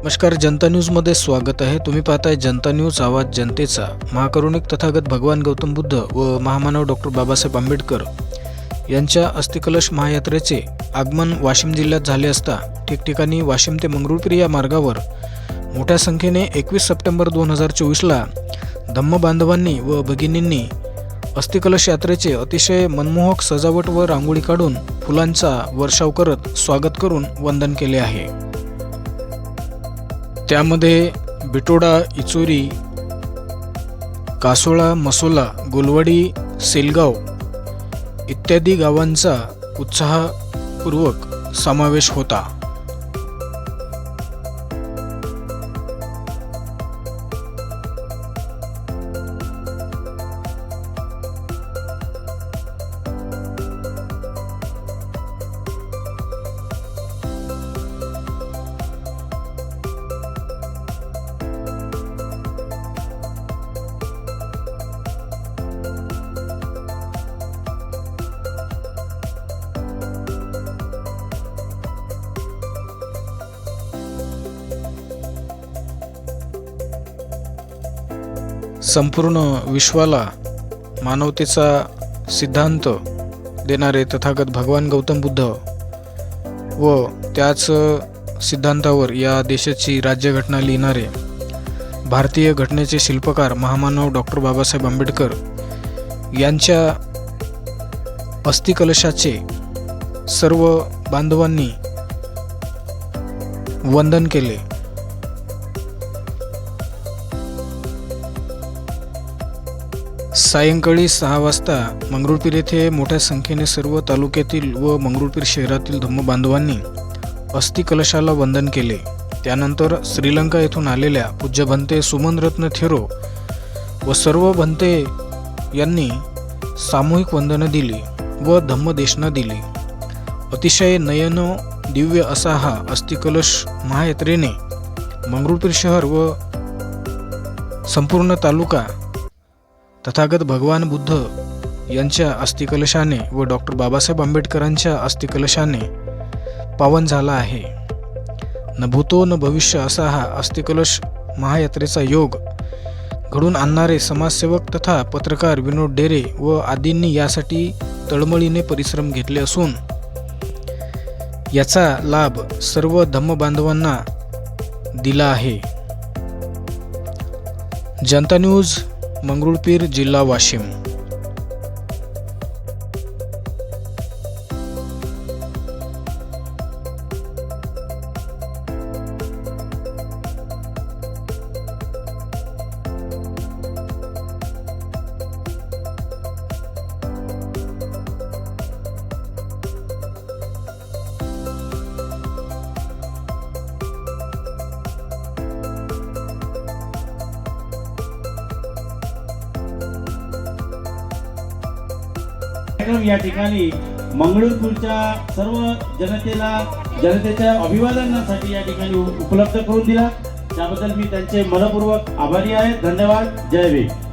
नमस्कार, जनता न्यूजमध्ये स्वागत आहे. तुम्ही पाहताय जनता न्यूज, आवाज जनतेचा. महाकरुणिक तथागत भगवान गौतम बुद्ध व महामानव डॉक्टर बाबासाहेब आंबेडकर यांच्या अस्थिकलश महायात्रेचे आगमन वाशिम जिल्ह्यात झाले असता ठिकठिकाणी वाशिम ते मंगरुळपीर या मार्गावर मोठ्या संख्येने 21 सप्टेंबर 2024ला धम्म बांधवांनी व भगिनींनी अस्थिकलश यात्रेचे अतिशय मनमोहक सजावट व रांगोळी काढून फुलांचा वर्षाव करत स्वागत करून वंदन केले आहे. त्यामध्ये बिटोडा, इचोरी, कासोळा, मसोला, गोलवाडी, सेलगाव इत्यादी गावांचा उत्साहपूर्वक समावेश होता. संपूर्ण विश्वाला मानवतेचा सिद्धांत देणारे तथागत भगवान गौतम बुद्ध व त्याच सिद्धांतावर या देशाची राज्यघटना लिहिणारे भारतीय घटनेचे शिल्पकार महामानव डॉक्टर बाबासाहेब आंबेडकर यांच्या अस्थिकलशाचे सर्व बांधवांनी वंदन केले. सायंकाळी 6 वाजता मंगरुळपीर येथे मोठ्या संख्येने सर्व तालुक्यातील व मंगरुळपीर शहरातील धम्म बांधवांनी अस्थिकलशाला वंदन केले. त्यानंतर श्रीलंका येथून आलेल्या पूज्य भंते सुमनरत्न थेरो व सर्व भंते यांनी सामूहिक वंदन दिली व धम्मदेशना दिली. अतिशय नयन दिव्य असा हा अस्थिकलश महायात्रेने मंगरुळपीर शहर व संपूर्ण तालुका तथागत भगवान बुद्ध यांच्या अस्थिकलशाने व डॉक्टर बाबासाहेब आंबेडकरांच्या अस्थिकलशाने पावन झाला आहे. न भूतो न भविष्य असा हा अस्थिकलश महायात्रेचा योग घडून आणणारे समाजसेवक तथा पत्रकार विनोद डेरे व आदींनी यासाठी तळमळीने परिश्रम घेतले असून याचा लाभ सर्व धम्म बांधवांना दिला आहे. जनता न्यूज, मंगरुळपीर, जिल्हा वाशिम. या ठिकाणी मंगरुळपीरच्या सर्व जनतेच्या अभिवादनासाठी या ठिकाणी उपलब्ध करून दिला. त्याबद्दल मी त्यांचे मनपूर्वक आभारी आहे. धन्यवाद. जय भीम.